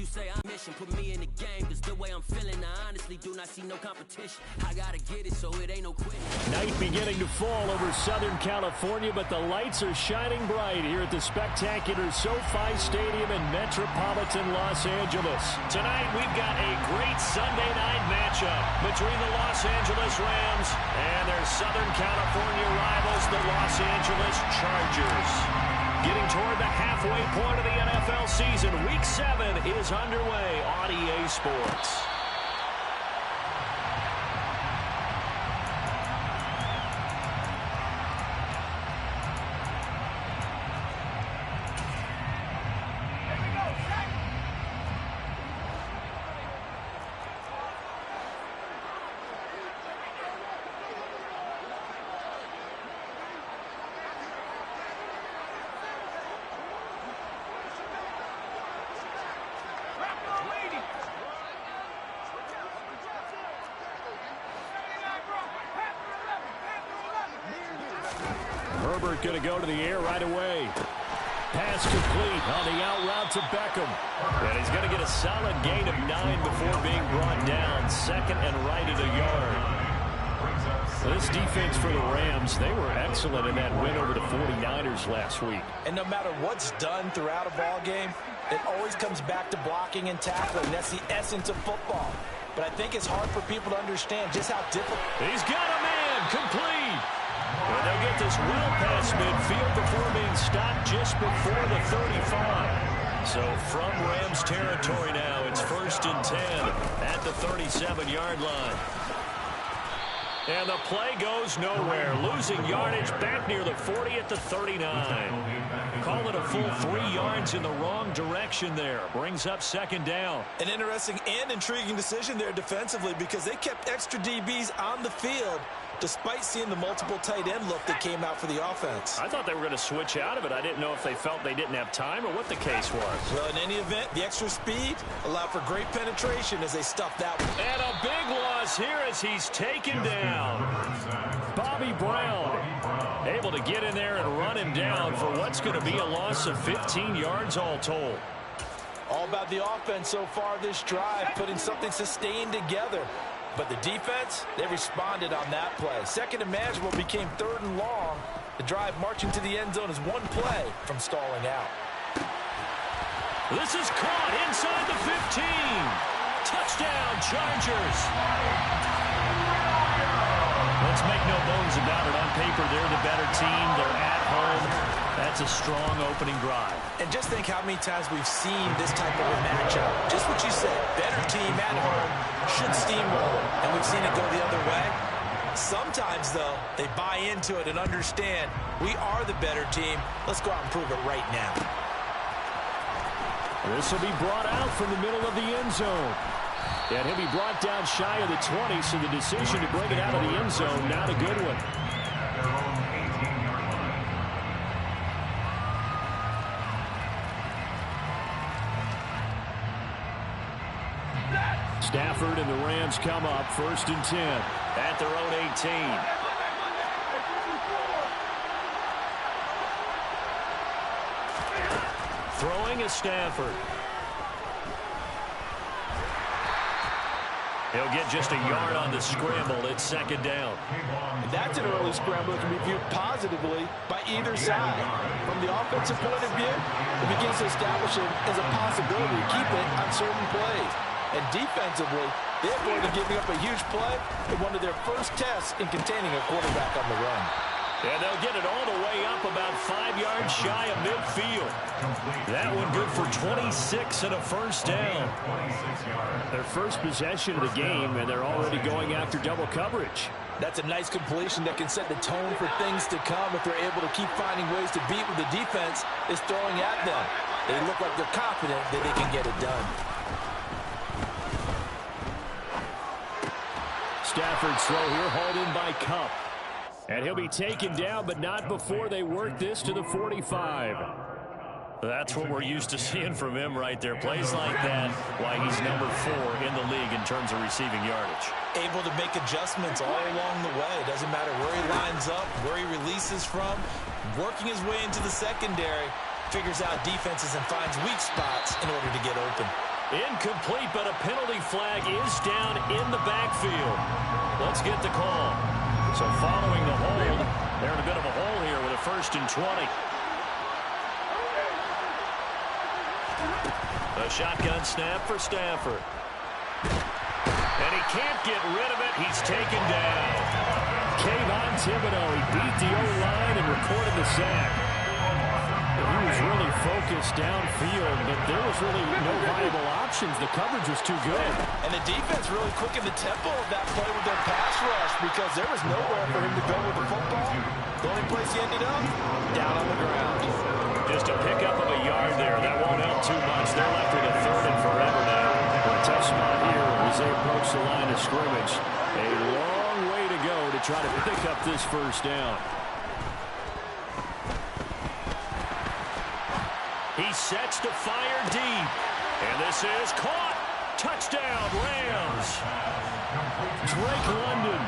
you say I'm mission, put me in the game, cause the way I'm feeling, I honestly do not see no competition. I gotta get it, so it ain't no quitting. Night beginning to fall over Southern California, but the lights are shining bright here at the spectacular SoFi Stadium in metropolitan Los Angeles. Tonight, we've got a great Sunday night matchup between the Los Angeles Rams and their Southern California rivals, the Los Angeles Chargers. Getting toward the halfway point of the NFL season, Week 7 is underway on EA Sports. Herbert going to go to the air right away. Pass complete on the out route to Beckham. And he's going to get a solid gain of 9 before being brought down. Second and right at a yard. This defense for the Rams, they were excellent in that win over the 49ers last week. And no matter what's done throughout a ball game, it always comes back to blocking and tackling. That's the essence of football. But I think it's hard for people to understand just how difficult. He's got a man complete. And they'll get this well past midfield before being stopped just before the 35. So from Rams territory now, it's 1st and 10 at the 37-yard line. And the play goes nowhere. Losing yardage back near the 40 at the 39. Call it a full 3 yards in the wrong direction there. Brings up 2nd down. An interesting and intriguing decision there defensively because they kept extra DBs on the field despite seeing the multiple tight end look that came out for the offense. I thought they were going to switch out of it. I didn't know if they felt they didn't have time or what the case was. Well, in any event, the extra speed allowed for great penetration as they stuffed that one. And a big loss here as he's taken down. Bobby Brown able to get in there and run him down for what's going to be a loss of 15 yards all told. All about the offense so far this drive, putting something sustained together. But the defense, they responded on that play. Second and manageable became 3rd and long. The drive marching to the end zone is one play from stalling out. This is caught inside the 15. Touchdown, Chargers. Let's make no bones about it. On paper, they're the better team. They're at home. That's a strong opening drive. And just think how many times we've seen this type of a matchup. Just what you said, better team at home should steamroll. And we've seen it go the other way. Sometimes, though, they buy into it and understand we are the better team. Let's go out and prove it right now. This will be brought out from the middle of the end zone. And he'll be brought down shy of the 20, so the decision to bring it out of the end zone, not a good one. Stafford and the Rams come up 1st and 10 at their own 18. Throwing is Stafford. He'll get just a yard on the scramble. It's 2nd down. That's an early scramble that can be viewed positively by either side. From the offensive point of view, it begins to establish it as a possibility to keep it on certain plays. And defensively, they avoided giving up a huge play in one of their first tests in containing a quarterback on the run. And they'll get it all the way up about 5 yards shy of midfield. That one good for 26 and a 1st down. Their first possession of the game, and they're already going after double coverage. That's a nice completion that can set the tone for things to come if they're able to keep finding ways to beat what the defense is throwing at them. They look like they're confident that they can get it done. Stafford's throw here hauled in by Kupp. And he'll be taken down, but not before they work this to the 45. That's what we're used to seeing from him right there. Plays like that, why he's number 4 in the league in terms of receiving yardage. Able to make adjustments all along the way. It doesn't matter where he lines up, where he releases from. Working his way into the secondary, figures out defenses and finds weak spots in order to get open. Incomplete, but a penalty flag is down in the backfield. Let's get the call. So following the hold, they're in a bit of a hole here with a 1st and 20. A shotgun snap for Stafford. And he can't get rid of it. He's taken down. Kayvon Thibodeau, he beat the O-line and recorded the sack. He was really focused downfield, but there was really no viable options. The coverage was too good. And the defense really quickened the tempo of that play with their pass rush because there was nowhere for him to go with the football. The only place he ended up, down on the ground. Just a pickup of a yard there. That won't help too much. They're left with a 3rd and forever now. A tough spot here as they approach the line of scrimmage. A long way to go to try to pick up this 1st down. He sets to fire deep. And this is caught. Touchdown, Rams. Drake London,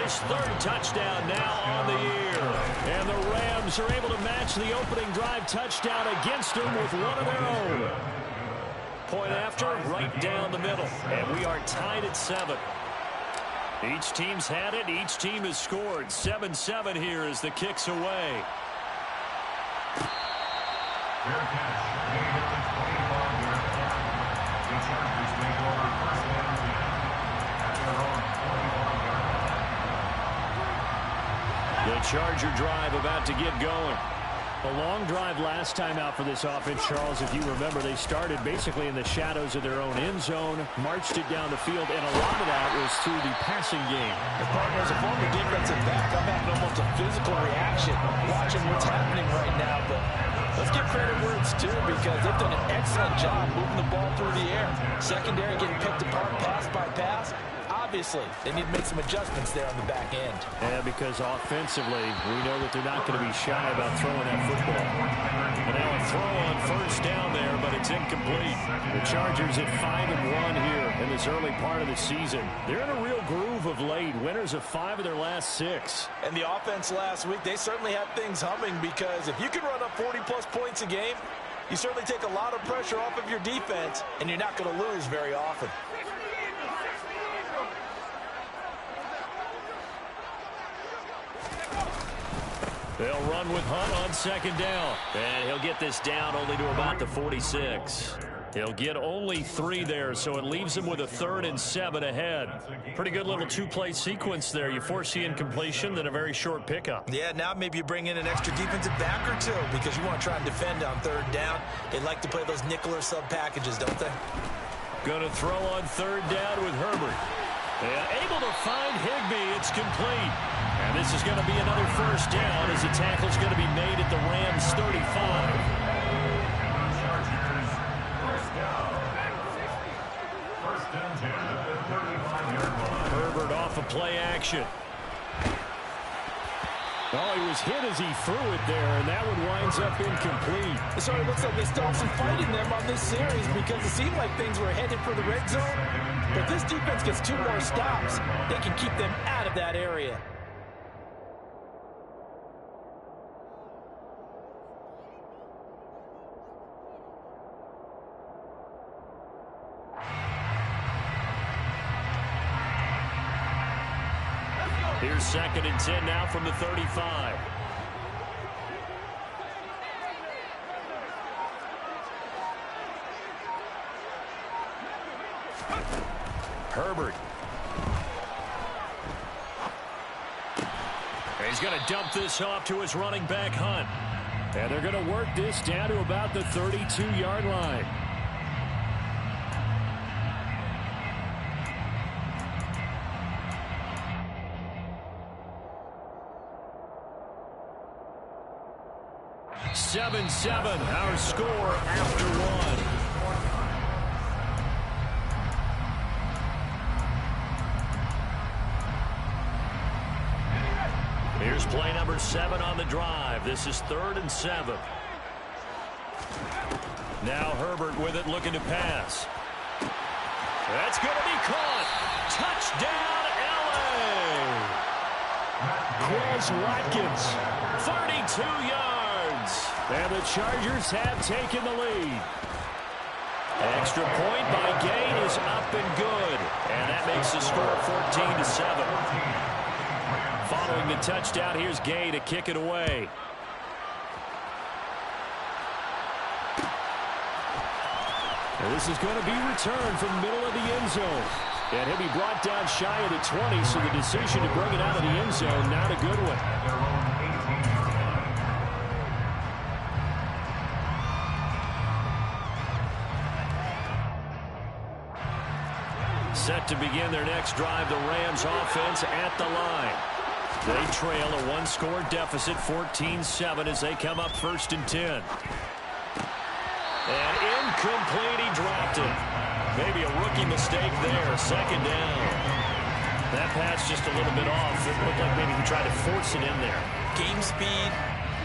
his 3rd touchdown now on the year. And the Rams are able to match the opening drive touchdown against him with one of their own. Point after, right down the middle. And we are tied at 7. Each team's had it. Each team has scored. 7-7 here as the kick's away. The Charger drive about to get going. A long drive last time out for this offense, Charles. If you remember, they started basically in the shadows of their own end zone, marched it down the field, and a lot of that was through the passing game. The partner is a former defensive back. I'm having almost a physical reaction watching what's happening right now. But let's give credit where it's due because they've done an excellent job moving the ball through the air. Secondary getting picked apart pass by pass. Obviously, they need to make some adjustments there on the back end. Yeah, because offensively, we know that they're not going to be shy about throwing that football. And now a throw on 1st down there, but it's incomplete. The Chargers at 5-1 here in this early part of the season. They're in a real groove of late. Winners of 5 of their last 6. And the offense last week, they certainly had things humming because if you can run up 40-plus points a game, you certainly take a lot of pressure off of your defense, and you're not going to lose very often. They'll run with Hunt on 2nd down. And he'll get this down only to about the 46. He'll get only 3 there, so it leaves him with a 3rd and 7 ahead. Pretty good little 2-play sequence there. You force the incompletion, then a very short pickup. Yeah, now maybe you bring in an extra defensive back or 2 because you want to try and defend on 3rd down. They like to play those nickel or sub packages, don't they? Going to throw on 3rd down with Herbert. And able to find Higbee. It's complete. And this is going to be another 1st down as the tackle's going to be made at the Rams 35. Herbert off of play action. Oh, he was hit as he threw it there, and that one winds up incomplete. So it looks like they still have some fight in them on this series because it seemed like things were headed for the red zone. But this defense gets 2 more stops. They can keep them out of that area. Here's 2nd and 10 now from the 35. Herbert. He's going to dump this off to his running back, Hunt. And they're going to work this down to about the 32-yard line. Seven, our score after 1. Here's play number 7 on the drive. This is 3rd and 7. Now Herbert with it, looking to pass. That's going to be caught. Touchdown, L.A. Quez Watkins, 32 yards. And the Chargers have taken the lead. Extra point by Gay is up and good. And that makes the score 14-7. Following the touchdown, here's Gay to kick it away. And this is going to be returned from the middle of the end zone. And he'll be brought down shy of the 20, so the decision to bring it out of the end zone, not a good one. Set to begin their next drive, the Rams offense at the line. They trail a one-score deficit, 14-7, as they come up 1st and 10. And incomplete, he dropped it. Maybe a rookie mistake there, 2nd down. That pass just a little bit off. It looked like maybe he tried to force it in there. Game speed,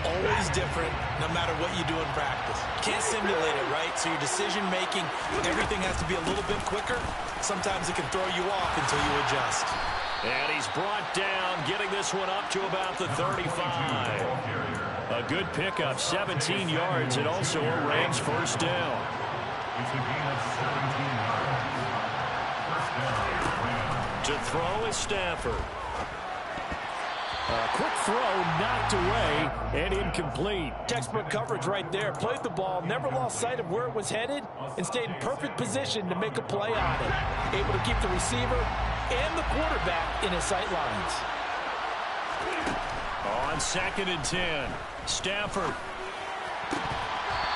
always different, no matter what you do in practice. You can't simulate it, right? So your decision-making, everything has to be a little bit quicker. Sometimes it can throw you off until you adjust. And he's brought down, getting this one up to about the 35. A good pickup, 17 yards, and also a Rams 1st down. To throw is Stafford. A quick throw, knocked away, and incomplete. Textbook coverage right there. Played the ball, never lost sight of where it was headed, and stayed in perfect position to make a play on it. Able to keep the receiver and the quarterback in his sight lines. On 2nd and 10, Stafford.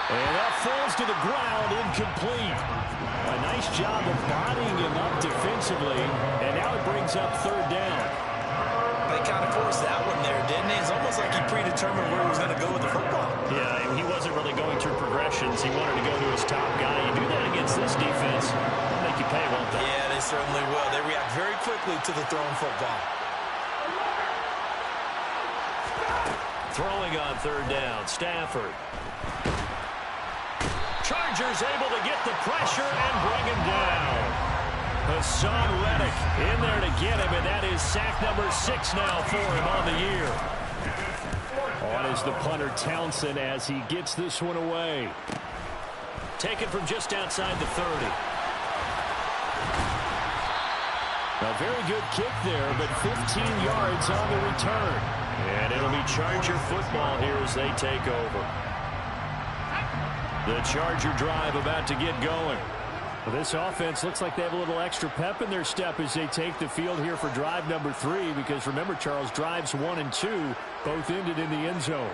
And that falls to the ground, incomplete. A nice job of bodying him up defensively, and now it brings up 3rd down. They kind of forced that one there, didn't he? It's almost like he predetermined where he was going to go with the football. Yeah, he wasn't really going through progressions. He wanted to go to his top guy. You do that against this defense, they'll make you pay, won't they? Yeah, they certainly will. They react very quickly to the thrown football. Throwing on 3rd down, Stafford. Chargers able to get the pressure and bring him down. Hassan Reddick in there to get him, and that is sack number 6 now for him on the year. On is the punter Townsend as he gets this one away. Taken from just outside the 30. A very good kick there, but 15 yards on the return. And it'll be Charger football here as they take over. The Charger drive about to get going. Well, this offense looks like they have a little extra pep in their step as they take the field here for drive number 3, because remember, Charles, drives 1 and 2 both ended in the end zone.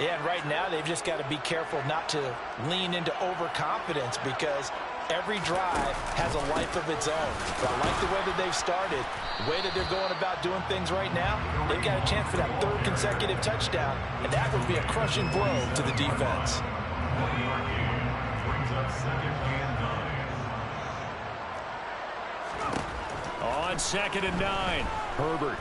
Yeah, and right now they've just got to be careful not to lean into overconfidence, because every drive has a life of its own. But I like the way that they've started, the way that they're going about doing things right now. They've got a chance for that 3rd consecutive touchdown, and that would be a crushing blow to the defense. On 2nd and 9, Herbert.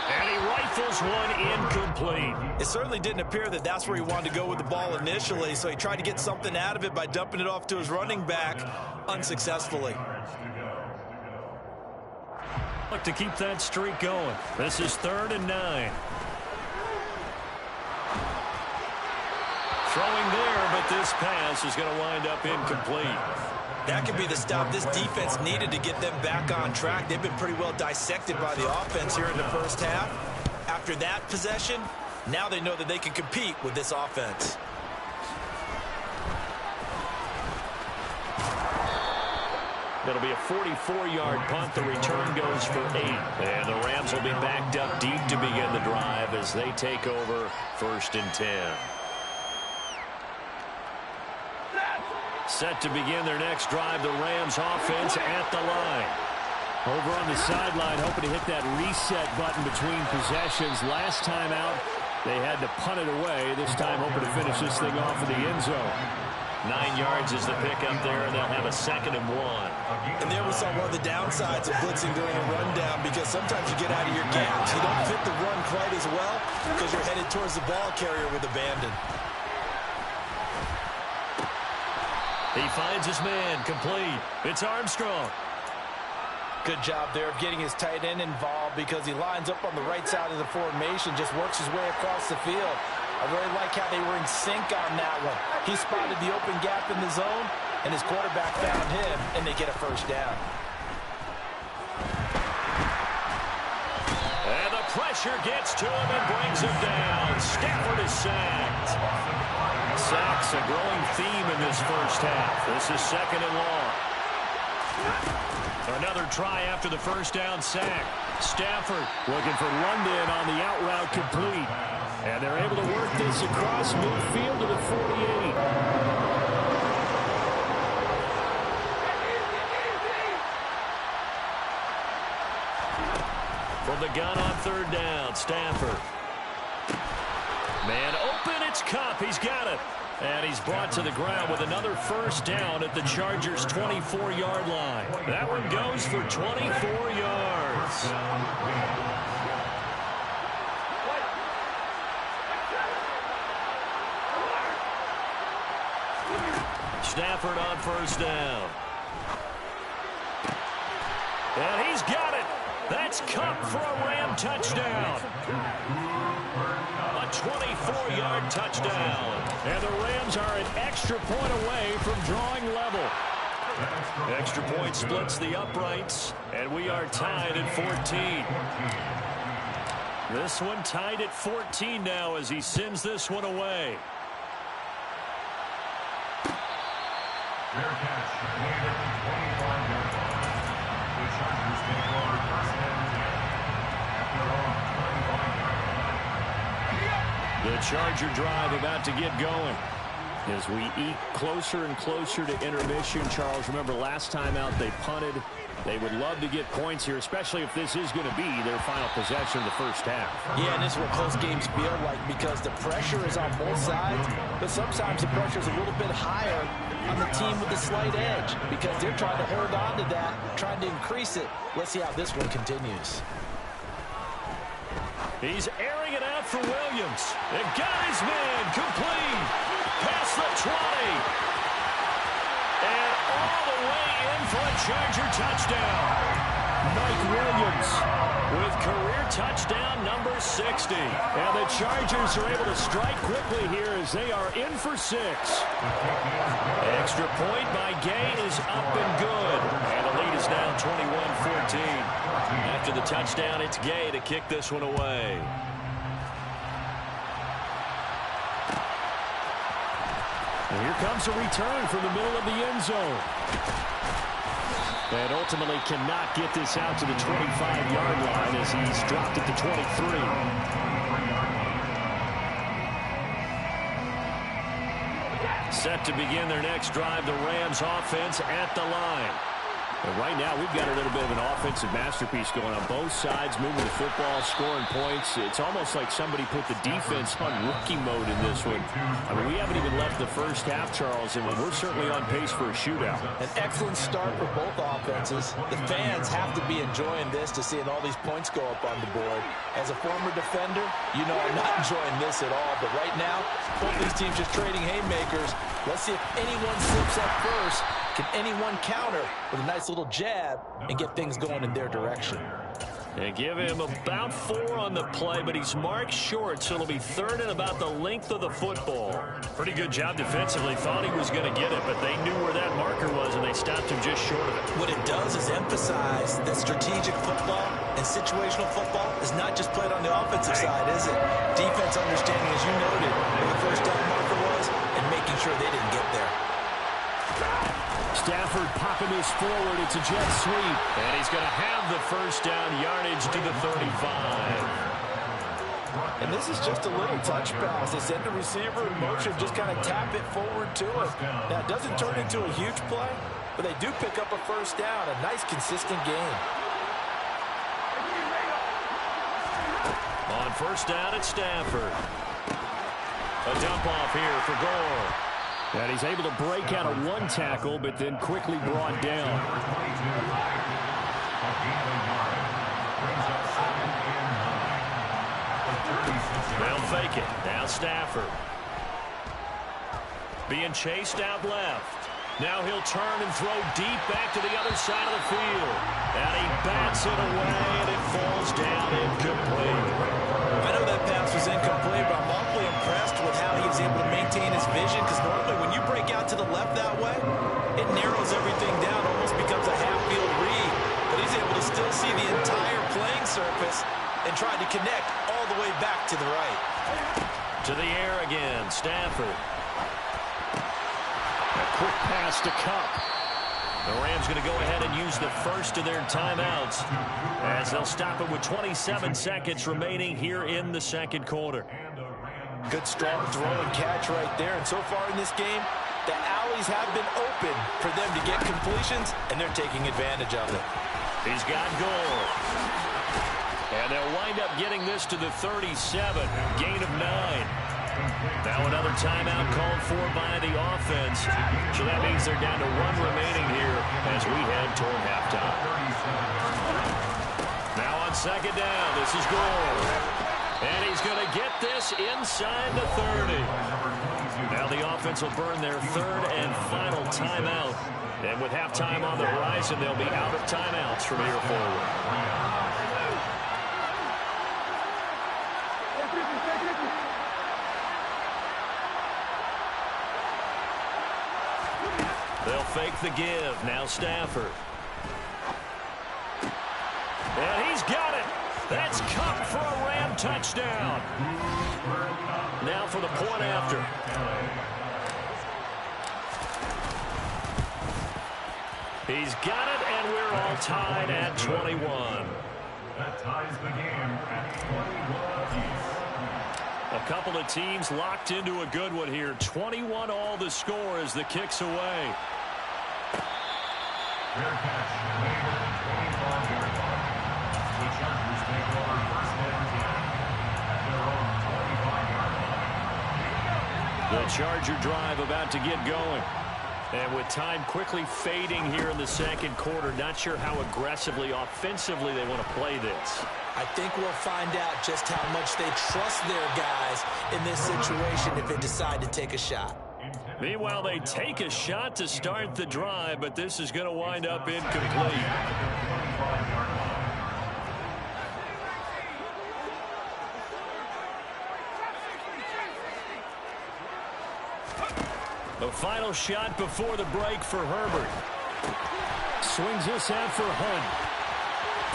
And he rifles one incomplete. It certainly didn't appear that that's where he wanted to go with the ball initially, so he tried to get something out of it by dumping it off to his running back unsuccessfully. Look to keep that streak going. This is 3rd and 9. Throwing there, but this pass is going to wind up incomplete. That could be the stop this defense needed to get them back on track. They've been pretty well dissected by the offense here in the 1st half. After that possession, now they know that they can compete with this offense. It'll be a 44-yard punt. The return goes for 8. And the Rams will be backed up deep to begin the drive as they take over 1st and 10. Set to begin their next drive, the Rams offense at the line. Over on the sideline, hoping to hit that reset button between possessions. Last time out, they had to punt it away. This time, hoping to finish this thing off in the end zone. 9 yards is the pickup there, and they'll have a 2nd and 1. And there we saw one of the downsides of blitzing during a rundown, because sometimes you get out of your gaps. You don't fit the run quite as well because you're headed towards the ball carrier with abandon. He finds his man, complete. It's Armstrong. Good job there of getting his tight end involved, because he lines up on the right side of the formation, just works his way across the field. I really like how they were in sync on that one. He spotted the open gap in the zone, and his quarterback found him, and they get a first down. And the pressure gets to him and brings him down. Stafford is sacked. Sacks a growing theme in this first half. This is second and long. Another try after the first down sack. Stafford looking for London on the out route complete. And they're able to work this across midfield to the 48. From the gun on third down, Stafford. Man open, it's Kupp. He's got it. And he's brought to the ground with another first down at the Chargers' 24-yard line. That one goes for 24 yards. Stafford on first down. And he's got it. That's Kupp for a Ram touchdown. A 24-yard touchdown. And the Rams are an extra point away from drawing level. Extra point splits the uprights, and we are tied at 14. This one tied at 14 now as he sends this one away. The Charger drive about to get going. As we eat closer and closer to intermission, Charles, remember last time out they punted. They would love to get points here, especially if this is going to be their final possession of the first half. Yeah, and this is what close games feel like because the pressure is on both sides, but sometimes the pressure is a little bit higher on the team with the slight edge because they're trying to hold on to that, trying to increase it. Let's see how this one continues. He's airing it out for Williams. And got his man complete. Past the 20. And all the way in for a Charger touchdown. Mike Williams with career touchdown number 60. And the Chargers are able to strike quickly here as they are in for 6. Extra point by Gay is up and good. And the lead is now 21-14. After the touchdown, it's Gay to kick this one away. And here comes a return from the middle of the end zone. And ultimately cannot get this out to the 25-yard line as he's dropped at the 23. Set to begin their next drive, the Rams offense at the line. But right now, we've got a little bit of an offensive masterpiece going on both sides, moving the football, scoring points. It's almost like somebody put the defense on rookie mode in this one. I mean, we haven't even left the first half, Charles, and we're certainly on pace for a shootout. An excellent start for both offenses. The fans have to be enjoying this to seeing all these points go up on the board. As a former defender, you know I'm not enjoying this at all. But right now, both these teams just trading haymakers. Let's see if anyone slips up first. Can anyone counter with a nice little jab and get things going in their direction? They give him about 4 on the play, but he's marked short, so it'll be third and about the length of the football. Pretty good job defensively. Thought he was going to get it, but they knew where that marker was, and they stopped him just short of it. What it does is emphasize that strategic football and situational football is not just played on the offensive side, is it? Defense understanding, as you noted, where the first down marker was and making sure they didn't get there. Stafford popping this forward. It's a jet sweep. And he's going to have the first down, yardage to the 35. And this is just a little touch pass. They send the receiver in motion, just kind of tap it forward to him. Now, it doesn't turn into a huge play, but they do pick up a first down. A nice, consistent gain. On first down at Stafford. A dump off here for Gore. And he's able to break out of one tackle, but then quickly brought down. They'll fake it. Now Stafford. Being chased out left. Now he'll turn and throw deep back to the other side of the field. And he bats it away, and it falls down incomplete. I know that pass was incomplete, but I'm awfully impressed was able to maintain his vision, because normally when you break out to the left that way, it narrows everything down, almost becomes a half-field read. But he's able to still see the entire playing surface and try to connect all the way back to the right. To the air again, Stafford. A quick pass to Cup. The Rams going to go ahead and use the first of their timeouts as they'll stop it with 27 seconds remaining here in the second quarter. Good strong throw and catch right there. And so far in this game, the alleys have been open for them to get completions, and they're taking advantage of it. He's got goal. And they'll wind up getting this to the 37, gain of 9. Now another timeout called for by the offense. So that means they're down to 1 remaining here as we head toward halftime. Now on second down, this is Gore. And he's going to get this inside the 30. Now the offense will burn their third and final timeout. And with halftime on the horizon, they'll be out of timeouts from here forward. They'll fake the give. Now Stafford. And he's got it. That's Cup for a Ram touchdown. Now for the point after. He's got it, and we're all tied at 21. That ties the game at 21 apiece. A couple of teams locked into a good one here. 21 all the score as the kick's away. Fair catch, made within 25-yard line. The Chargers take over first and 10 at their own 25-yard line. The Charger drive about to get going. And with time quickly fading here in the second quarter, not sure how aggressively, offensively they want to play this. I think we'll find out just how much they trust their guys in this situation if they decide to take a shot. Meanwhile, they take a shot to start the drive, but this is going to wind up incomplete. The final shot before the break for Herbert. Swings this out for Hunt.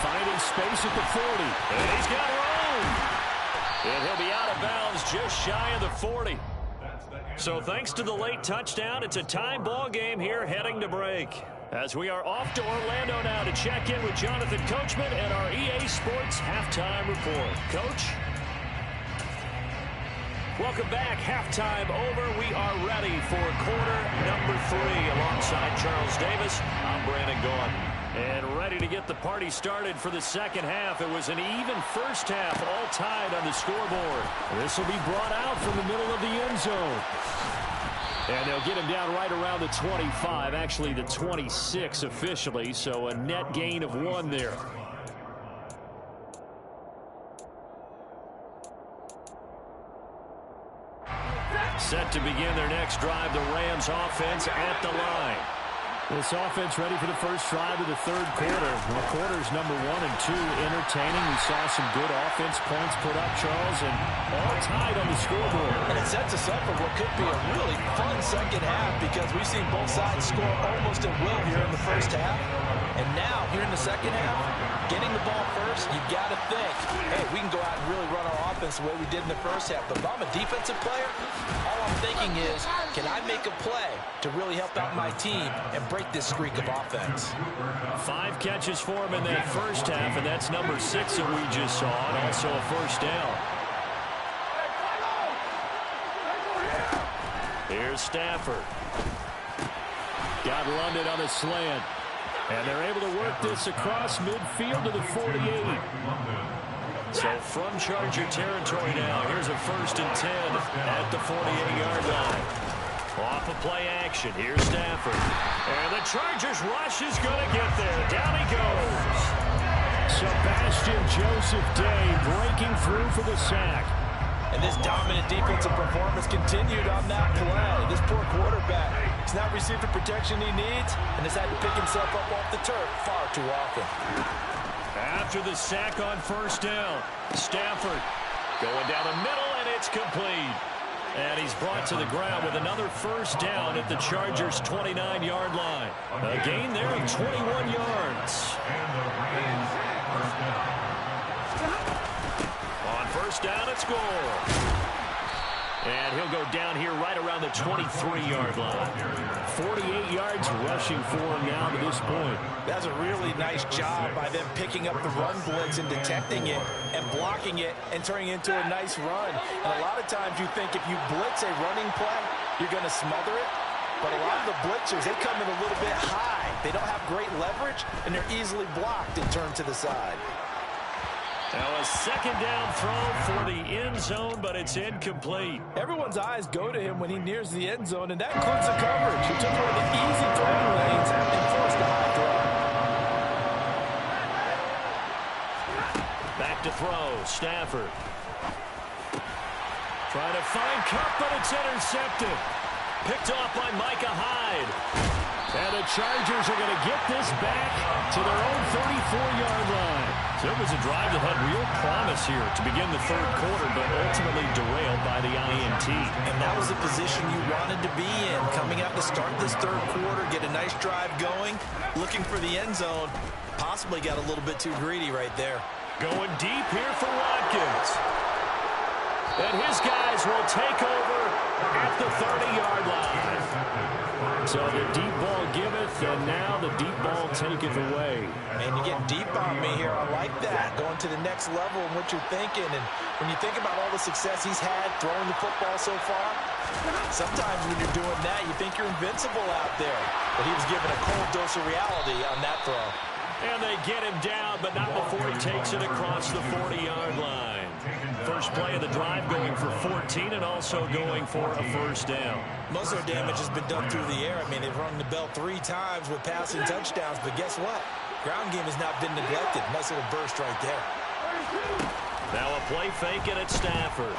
Finding space at the 40. And he's got room. And he'll be out of bounds just shy of the 40. So thanks to the late touchdown, it's a tie ball game here heading to break. As we are off to Orlando now to check in with Jonathan Coachman and our EA Sports halftime report. Coach? Welcome back. Halftime over. We are ready for quarter number 3 alongside Charles Davis. I'm Brandon Gaudin. And ready to get the party started for the second half. It was an even first half, all tied on the scoreboard. This will be brought out from the middle of the end zone. And they'll get him down right around the 25, actually the 26 officially, so a net gain of 1 there. Set to begin their next drive, the Rams offense at the line. This offense ready for the first drive of the third quarter. Well, quarters number 1 and 2 entertaining. We saw some good offense points put up, Charles, and all tied on the scoreboard. And it sets us up for what could be a really fun second half because we've seen both sides score almost at will here in the first half. And now, here in the second half, getting the ball first, you got to think, hey, we can go out and really run our offense the way we did in the first half. But if I'm a defensive player, all I'm thinking is, can I make a play to really help out my team and break this streak of offense? 5 catches for him in that first half, and that's number 6 that we just saw, and also a first down. Here's Stafford. Got London on a slant. And they're able to work this across midfield to the 48. So from Charger territory now, here's a 1st and 10 at the 48-yard line. Off of play action, here's Stafford. And the Chargers rush is going to get there. Down he goes. Sebastian Joseph Day breaking through for the sack. And this dominant defensive performance continued on that play. This poor quarterback has not received the protection he needs and has had to pick himself up off the turf far too often. After the sack on first down, Stafford going down the middle, and it's complete. And he's brought to the ground with another first down at the Chargers' 29-yard line. A gain there of 21 yards. On first down, it's goal. And he'll go down here right around the 23-yard line. 48 yards rushing for him now to this point. That's a really nice job by them picking up the run blitz and detecting it and blocking it and turning it into a nice run. And a lot of times you think if you blitz a running play, you're going to smother it. But a lot of the blitzers, they come in a little bit high. They don't have great leverage, and they're easily blocked and turned to the side. Now a second down throw for the end zone, but it's incomplete. Everyone's eyes go to him when he nears the end zone, and that includes the coverage. He took one of the easy throwing lanes and forced a high throw. Back to throw, Stafford. Trying to find Cup, but it's intercepted. Picked off by Micah Hyde. And the Chargers are going to get this back to their own 34-yard line. So it was a drive that had real promise here to begin the third quarter, but ultimately derailed by the INT. And that was the position you wanted to be in, coming out to start this third quarter, get a nice drive going, looking for the end zone. Possibly got a little bit too greedy right there. Going deep here for Watkins. And his guys will take over at the 30-yard line. So the deep ball giveth, and now the deep ball taketh away. Man, you're getting deep on me here. I like that. Going to the next level and what you're thinking. And when you think about all the success he's had throwing the football so far, sometimes when you're doing that, you think you're invincible out there. But he was given a cold dose of reality on that throw. And they get him down, but not before he takes it across the 40-yard line. First play of the drive going for 14 and also going for a first down. Most of their damage has been done through the air. I mean, they've rung the bell 3 times with passing touchdowns, but guess what? Ground game has not been neglected. Nice little burst right there. Now a play fake and it's Stafford.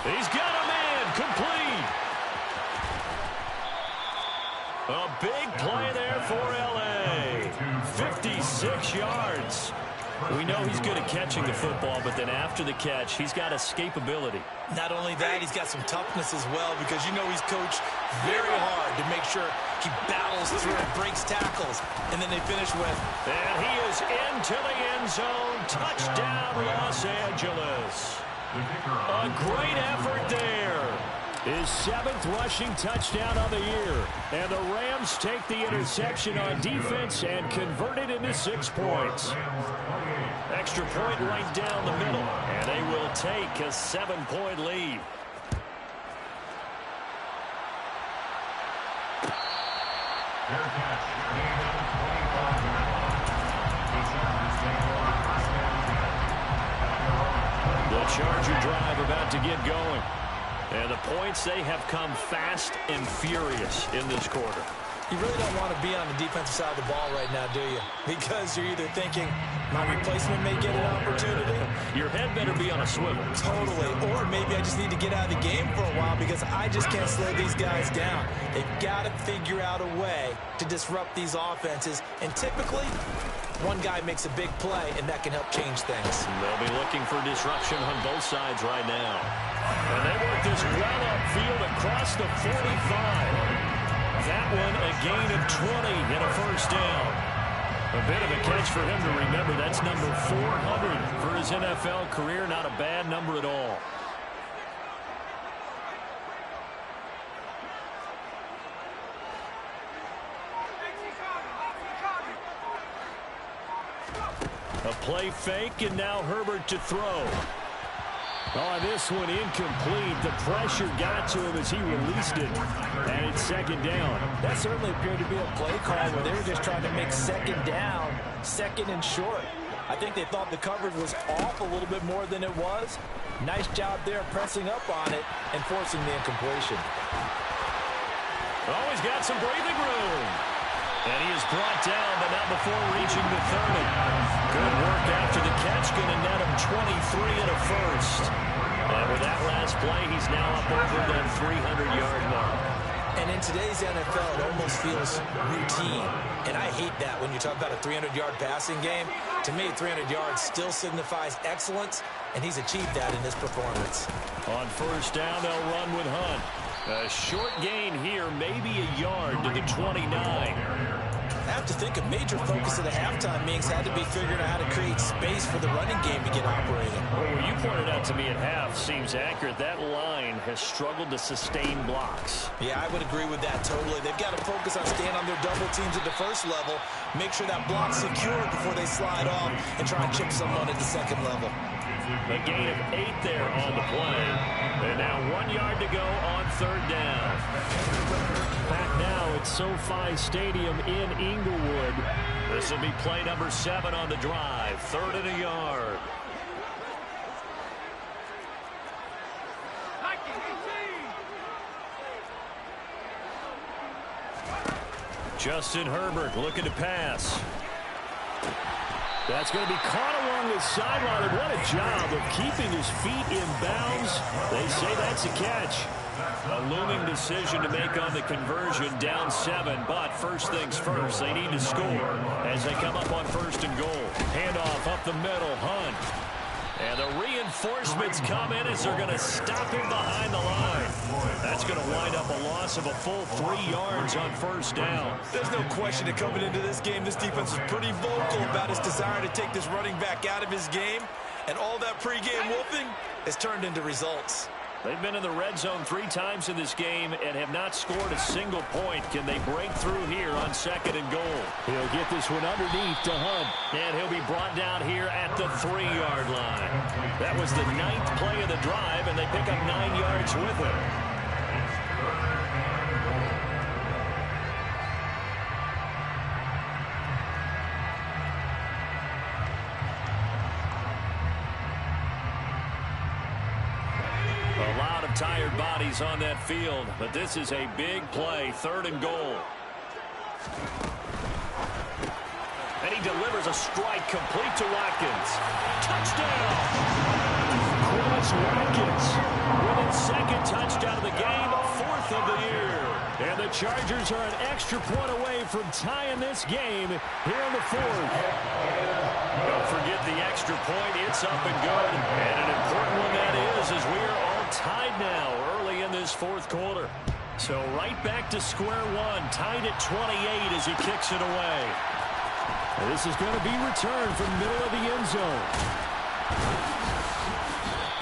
He's got a man complete. A big play there for L.A. 56 yards. We know he's good at catching the football, but then after the catch, he's got escapability. Not only that, he's got some toughness as well, because you know he's coached very hard to make sure he battles through and breaks tackles. And then they finish with... And he is into the end zone. Touchdown, Los Angeles. A great effort there. His 7th rushing touchdown of the year. And the Rams take the interception on defense and convert it into 6 points. Extra point right down the middle. And they will take a 7-point lead. The Charger drive about to get going. And the points, they have come fast and furious in this quarter. You really don't want to be on the defensive side of the ball right now, do you? Because you're either thinking, my replacement may get an opportunity. Your head better be on a swivel. Totally. Or maybe I just need to get out of the game for a while because I just can't slow these guys down. They've got to figure out a way to disrupt these offenses. And typically, one guy makes a big play, and that can help change things. They'll be looking for disruption on both sides right now. And they work this well upfield across the 45. That one a gain of 20 and a first down. A bit of a catch for him to remember. That's number 400 for his NFL career. Not a bad number at all. A play fake, and now Herbert to throw. Oh, this one incomplete. The pressure got to him as he released it. And it's second down. That certainly appeared to be a play call where they were just trying to make second down, second and short. I think they thought the coverage was off a little bit more than it was. Nice job there pressing up on it and forcing the incompletion. Oh, he's got some breathing room. And he is brought down, but not before reaching the 30. Good work after the catch. Going to net him 23 and a first. And with that last play, he's now up over that 300-yard mark. And in today's NFL, it almost feels routine. And I hate that when you talk about a 300-yard passing game. To me, 300 yards still signifies excellence, and he's achieved that in this performance. On first down, they'll run with Hunt. A short gain here, maybe a yard to the 29. I have to think a major focus of the halftime meetings had to be figuring out how to create space for the running game to get operating. Well, what you pointed out to me at half seems accurate. That line has struggled to sustain blocks. Yeah, I would agree with that totally. They've got to focus on staying on their double teams at the first level, make sure that block's secured before they slide off and try and chip someone at the second level. A gain of 8 there on the play. And now 1 yard to go on third down. Back now at SoFi Stadium in Inglewood. This will be play number 7 on the drive. 3rd and a yard. Justin Herbert looking to pass. That's going to be caught along the sideline. And what a job of keeping his feet in bounds. They say that's a catch. A looming decision to make on the conversion, down 7. But first things first, they need to score as they come up on 1st and goal. Handoff up the middle, Hunt. And the reinforcements come in as they're going to stop him behind the line. That's going to wind up a loss of a full 3 yards on first down. There's no question that coming into this game, this defense is pretty vocal about his desire to take this running back out of his game. And all that pregame whooping has turned into results. They've been in the red zone 3 times in this game and have not scored a single point. Can they break through here on 2nd and goal? He'll get this one underneath to Hunt. And he'll be brought down here at the 3-yard line. That was the 9th play of the drive, and they pick up 9 yards with it. Tired bodies on that field, but this is a big play. 3rd and goal. And he delivers a strike complete to Watkins. Touchdown! Chris Watkins with his 2nd touchdown of the game, 4th of the year. And the Chargers are an extra point away from tying this game here in the 4th. Don't forget the extra point. It's up and good. And an important one that is, as we are all tied now early in this 4th quarter. So right back to square one, tied at 28 as he kicks it away. And this is going to be returned from the middle of the end zone.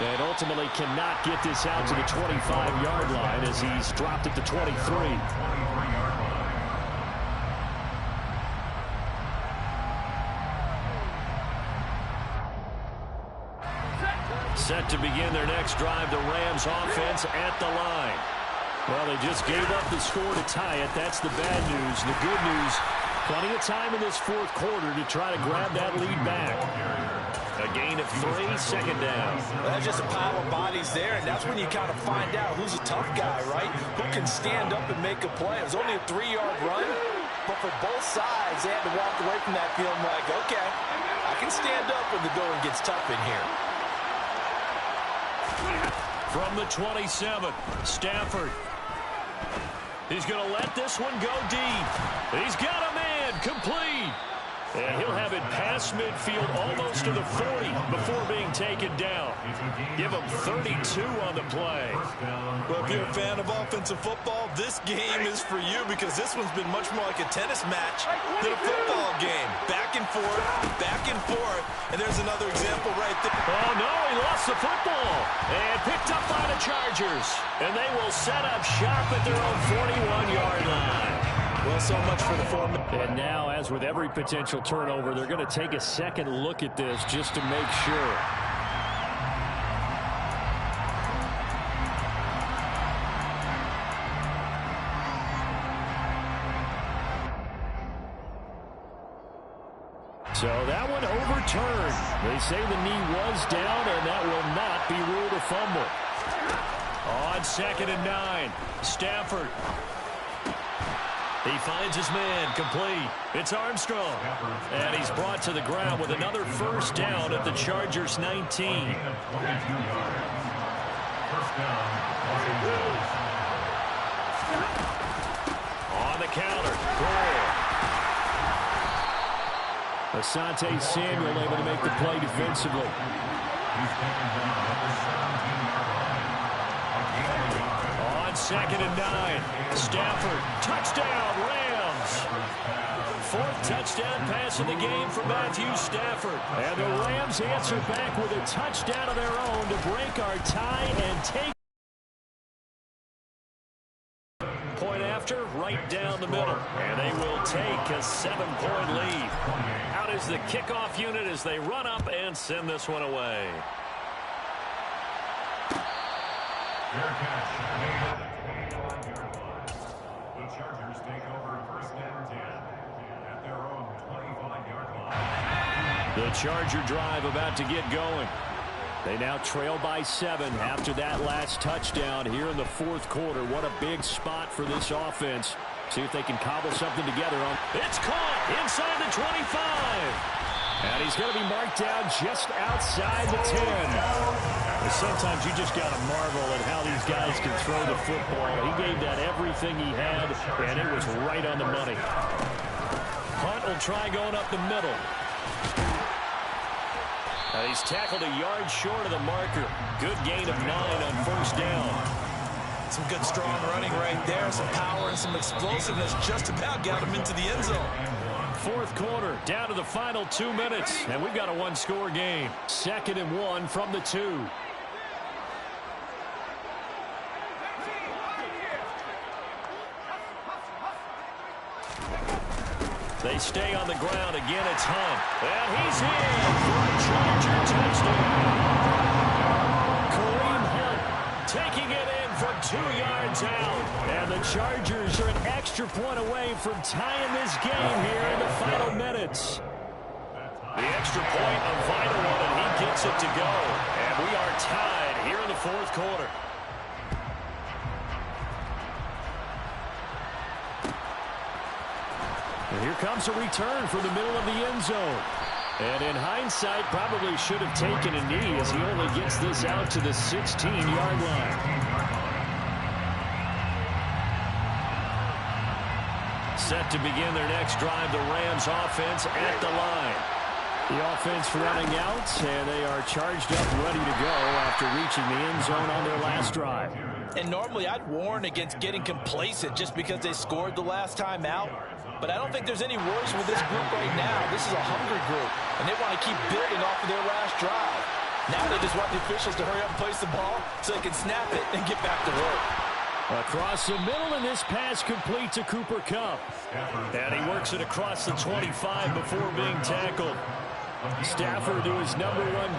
And ultimately cannot get this out to the 25-yard line as he's dropped it to 23. Set to begin their next drive, the Rams offense at the line. Well, they just gave up the score to tie it. That's the bad news. The good news, plenty of time in this 4th quarter to try to grab that lead back. A gain of 3, 2nd down. Well, that's just a pile of bodies there, and that's when you kind of find out who's a tough guy, right? Who can stand up and make a play. It was only a 3-yard run, but for both sides, they had to walk away from that feeling like, okay, I can stand up when the going gets tough in here. From the 27, Stafford. He's going to let this one go deep. He's got a man, complete. And he'll have it past midfield almost to the 40 before being taken down. Give him 32 on the play. Well, if you're a fan of offensive football, this game is for you because this one's been much more like a tennis match than a football game. Back and forth, and there's another example right there. Oh, no, he lost the football and picked up by the Chargers. And they will set up shop at their own 41-yard line. Well, so much for the form. And now, as with every potential turnover, they're going to take a second look at this just to make sure. So that one overturned. They say the knee was down, and that will not be ruled a fumble. On 2nd and 9, Stafford. He finds his man, complete. It's Armstrong. And he's brought to the ground with another first down at the Chargers' 19. Asante Samuel able to make the play defensively. He's taken down at the 17-yard line. On 2nd and 9. Stafford, touchdown, Rams. 4th touchdown pass of the game for Matthew Stafford. And the Rams answer back with a touchdown of their own to break our tie and take. Point after, right down the middle. And they will take a 7-point lead. Out is the kickoff unit as they run up and send this one away. Fair catch made at the 21-yard line. The Chargers take over 1st and 10 at their own 25-yard line. The Charger drive about to get going. They now trail by 7 after that last touchdown here in the 4th quarter. What a big spot for this offense. See if they can cobble something together. It's caught inside the 25. And he's going to be marked down just outside the 10. Sometimes you just got to marvel at how these guys can throw the football. He gave that everything he had, and it was right on the money. Hunt will try going up the middle. He's tackled a yard short of the marker. Good gain of 9 on 1st down. Some good strong running right there. Some power and some explosiveness just about got him into the end zone. 4th quarter, down to the final 2 minutes, and we've got a 1-score game. 2nd and 1 from the 2. They stay on the ground. Again, it's Hunt. And he's in for a Charger touchdown. Kareem Hunt taking it in from 2 yards out. And the Chargers are an extra point away from tying this game here in the final minutes. The extra point, a vital one, and he gets it to go. And we are tied here in the 4th quarter. And here comes a return from the middle of the end zone. And in hindsight, probably should have taken a knee as he only gets this out to the 16-yard line. Set to begin their next drive, the Rams offense at the line. The offense running out, and they are charged up, ready to go after reaching the end zone on their last drive. And normally I'd warn against getting complacent just because they scored the last time out. But I don't think there's any worries with this group right now. This is a hungry group, and they want to keep building off of their last drive. Now they just want the officials to hurry up and place the ball so they can snap it and get back to work. Across the middle, and this pass complete to Cooper Kupp. And he works it across the 25 before being tackled. Stafford to his #1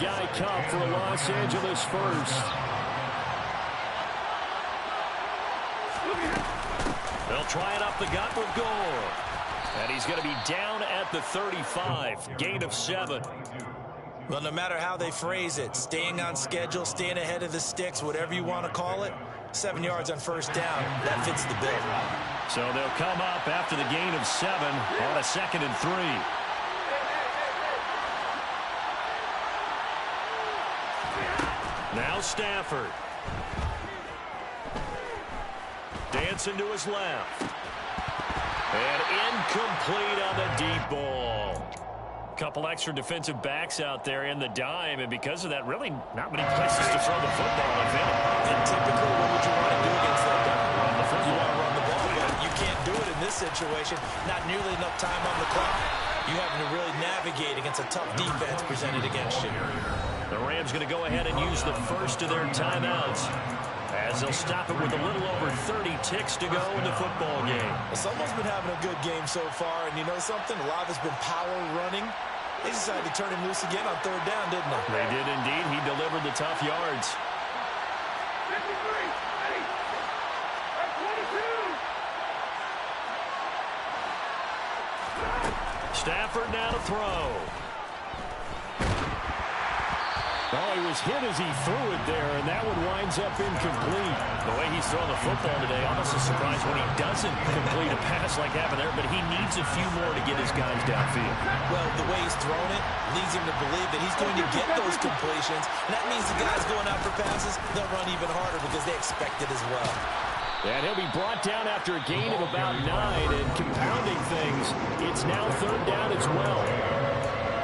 guy, Kupp, for a Los Angeles first. They'll try it up the gut with Gore. And he's going to be down at the 35. Gain of 7. Well, no matter how they phrase it, staying on schedule, staying ahead of the sticks, whatever you want to call it, 7 yards on 1st down, that fits the bill. So they'll come up after the gain of 7 on a 2nd and 3. Now Stafford. Dancing to his left. And incomplete on the deep ball. Couple extra defensive backs out there in the dime, and because of that, really not many places to throw the football, if any. And typically, what would you want to do against that guy? Run the football. You want to run the ball, but you can't do it in this situation. Not nearly enough time on the clock. You having to really navigate against a tough defense presented against you. The Rams going to go ahead and use the first of their timeouts, as they'll stop it with a little over 30 ticks to go in the football game. Well, someone's been having a good game so far, and you know something? A lot of it's been power running. They decided to turn him loose again on 3rd down, didn't they? They did indeed. He delivered the tough yards. 53, 22. Stafford now to throw. Oh, he was hit as he threw it there, and that one winds up incomplete. The way he's throwing the football today, almost a surprise when he doesn't complete a pass like happened there, but he needs a few more to get his guys downfield. Well, the way he's thrown it leads him to believe that he's going to get those completions, and that means the guys going out for passes, they'll run even harder because they expect it as well. And he'll be brought down after a gain of about 9, and compounding things, it's now 3rd down as well.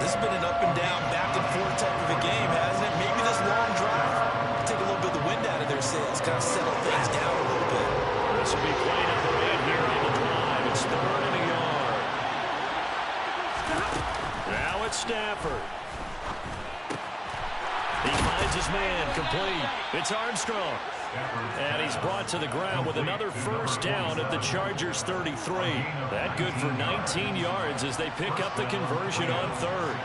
This has been an up and down, back and forth type of a game, hasn't it? Maybe this long drive will take a little bit of the wind out of their sails, kind of settle things down a little bit. This will be play number 8 here on the drive. It's 3rd and a yard. Now it's Stafford. He finds his man, complete. It's Armstrong. And he's brought to the ground with another first down at the Chargers' 33. That good for 19 yards as they pick up the conversion on 3rd.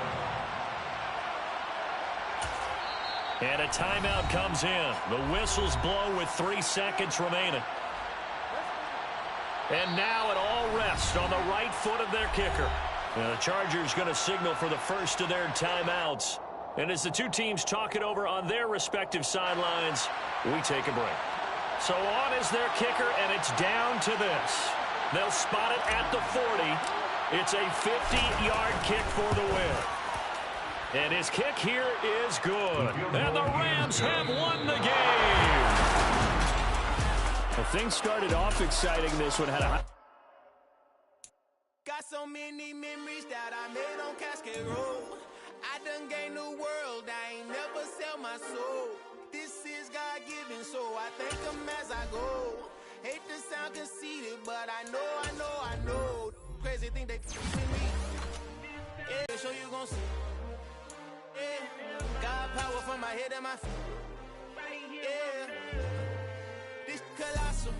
And a timeout comes in. The whistles blow with 3 seconds remaining. And now it all rests on the right foot of their kicker. And the Chargers going to signal for the first of their timeouts. And as the two teams talk it over on their respective sidelines, we take a break. So on is their kicker, and it's down to this. They'll spot it at the 40. It's a 50-yard kick for the win. And his kick here is good. And the Rams have won the game. Well, things started off exciting. This one had a... Got so many memories that I made on Cascade Road. I done gained the world, I ain't never sell my soul. This is God-given, so I thank him as I go. Hate to sound conceited, but I know. Crazy thing they with me. Yeah, show you gon' see. Yeah, God power from my head and my feet. Yeah, this colossal.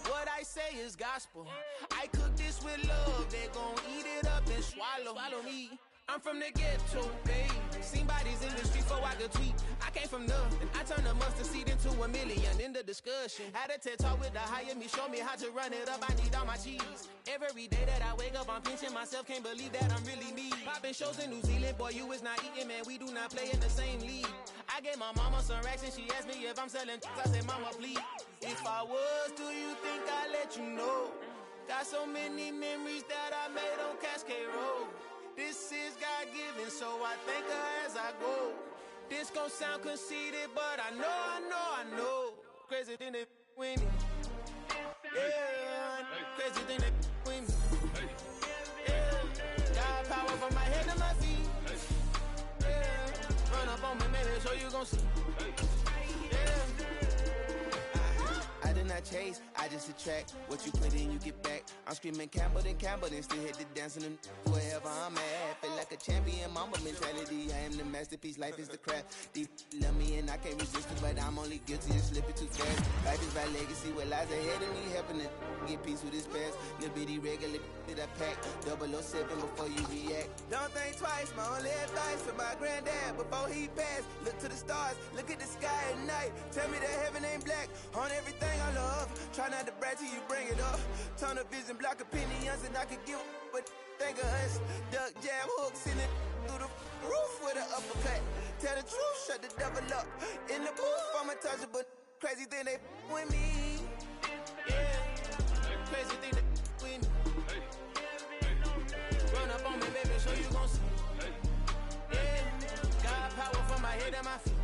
What I say is gospel. I cook this with love, they gon' eat it up and swallow me. I'm from the ghetto, babe. Seen bodies in the street before I could tweet. I came from nothing. I turned a mustard seed into a million. In the discussion, had a TED talk with the higher me. Show me how to run it up. I need all my cheese. Every day that I wake up, I'm pinching myself. Can't believe that I'm really me. Popping shows in New Zealand, boy, you is not eating, man. We do not play in the same league. I gave my mama some racks and she asked me if I'm selling. I said, mama, please. If I was, do you think I'd let you know? Got so many memories that I made on Cascade Road. This is God-given, so I thank her as I go. This gon' sound conceited, but I know. Crazy thing they with me. Yeah, crazy thing they with me. Yeah, God power from my head to my feet. Yeah, run up on me, maybe, so you gon' see. Yeah. I did not chase, I just attract. What you put in, you get back. I'm screaming Campbell, then still hit the dancing and wherever I'm at. Feel like a champion, mamba mentality. I am the masterpiece, life is the craft. Deep love me and I can't resist it, but I'm only guilty of slipping too fast. Life is my legacy, what lies ahead of me, helping to get peace with this past. Little bitty regular that I pack, 007 before you react. Don't think twice, my only advice for my granddad before he passed. Look to the stars, look at the sky at night. Tell me that heaven ain't black on everything I love. Try not to brag till you bring it up. Tunnel vision, block opinions, and I could give but think of us. Duck jab hooks in it through the roof with an uppercut. Tell the truth, shut the devil up. In the booth, I'm untouchable. Crazy thing they with me. Yeah, crazy thing they with me. Run up on me, baby, so you gon' see. Yeah, God power from my head and my feet.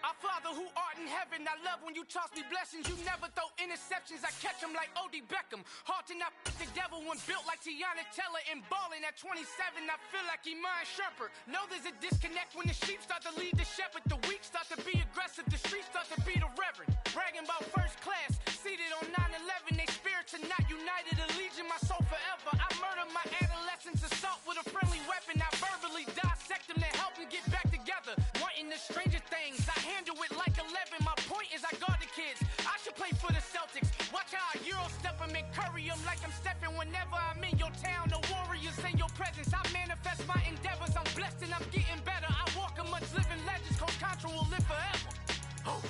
Our Father who art in heaven, I love when you toss me blessings. You never throw interceptions, I catch them like O.D. Beckham. Hard to not the devil when built like Tiana Teller and balling at 27, I feel like Iman Shumpert. Know there's a disconnect when the sheep start to lead the shepherd. The weak start to be aggressive, the streets start to be the reverend. Bragging about first class, seated on 9/11. They spirits are not united, a legion, my soul forever. I murdered my adolescence, assault with a friendly weapon. I verbally dissect them to help them get back together. Wanting the stranger things, I handle it like 11. My point is I guard the kids. I should play for the Celtics. Watch how I Euro step them and curry them like I'm stepping. Whenever I'm in your town, the Warriors in your presence. I manifest my endeavors. I'm blessed and I'm getting better. I walk amongst living legends. Coach Contra will live forever. Oh.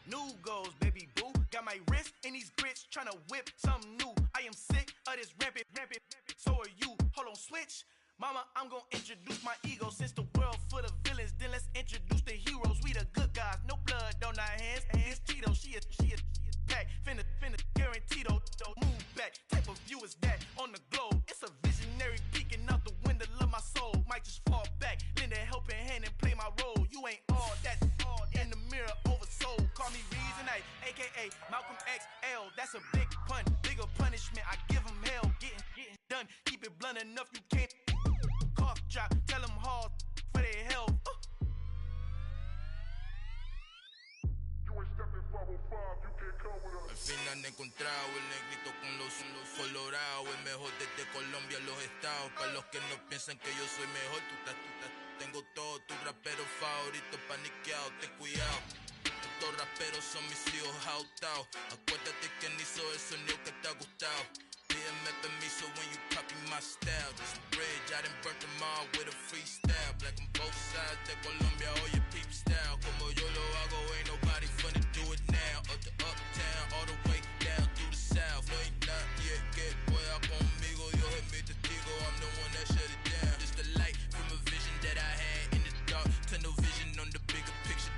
new goals, baby boo. Got my wrist in these grits, tryna whip something new. I am sick of this rampant, so are you. Hold on, switch. Mama, I'm gonna introduce my ego. Since the world full of villains, then let's introduce the heroes. We the good guys, no blood on our hands. It's Cheeto, she a back. Finna, guaranteed, move back. Type of view is that on the globe? It's a visionary peeking out the window of my soul. Might just fall back, lend a helping hand and play my role. You ain't all that in the mirror oversold. Call me Reason A, aka Malcolm XL. That's a big pun, bigger punishment. I give him hell, getting done. Keep it blunt enough, you can't cough drop. Tell them hard for their health. Al fin han encontrado el negrito con los colorados, el mejor desde Colombia a los estados. Para los que no piensan que yo soy mejor, tengo todo, tus raperos favoritos paniqueados, ten cuidado. Estos raperos son mis hijos adoptados. Acuérdate quién hizo el sonido que te ha gustado. Pídeme permiso when you copy my style. This bridge, I done burnt them all with a freestyle. Black on both sides de Colombia, oye peep style. Como yo lo hago, ain't nobody finna do it now. Up to uptown, all the way down through the south. Ain't not yet, que pueda conmigo. Dios es mi testigo, I'm the one that shut it down. Just a light from a vision that I had in the dark. Tunnel vision on the bigger picture.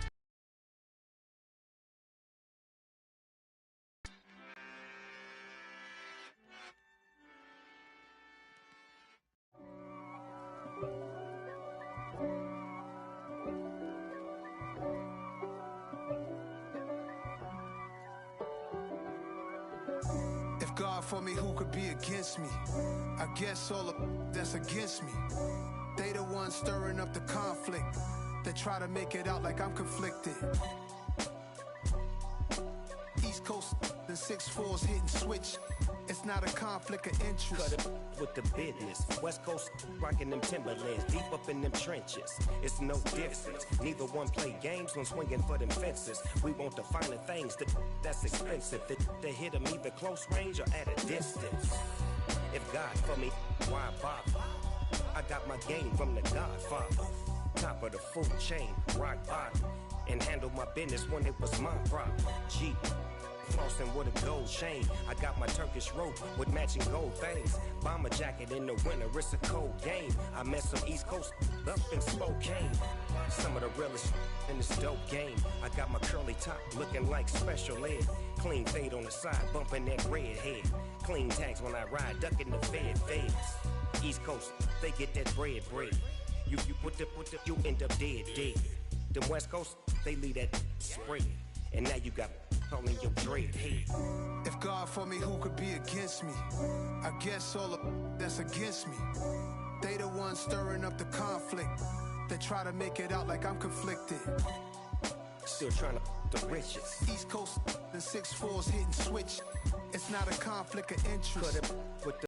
If God for me, who could be against me? I guess all of that's against me. They the ones stirring up the conflict. They try to make it out like I'm conflicted. East Coast, the 6'4's hitting switch. It's not a conflict of interest. Cut it with the business. West Coast rocking them Timberlands, deep up in them trenches. It's no difference. Neither one play games when swinging for them fences. We want the finer things that's expensive. That hit them either close range or at a distance. If God for me, why bother? I got my game from the Godfather. Top of the food chain, rock bottom. And handle my business when it was my problem. G. Flossing with a gold chain. I got my Turkish rope with matching gold things. Bomber jacket in the winter, it's a cold game. I met some East Coast up in Spokane. Some of the realest in this dope game. I got my curly top looking like special ed. Clean fade on the side, bumping that red head. Clean tags when I ride, ducking the feds. East Coast, they get that bread. You put the, you end up dead. The West Coast, they leave that spread. And now you got calling your dread head. If God for me, who could be against me? I guess all of that's against me. They the ones stirring up the conflict. They try to make it out like I'm conflicted. Still trying to the riches. East Coast, the 6'4's hitting switch. It's not a conflict of interest. Cut it with the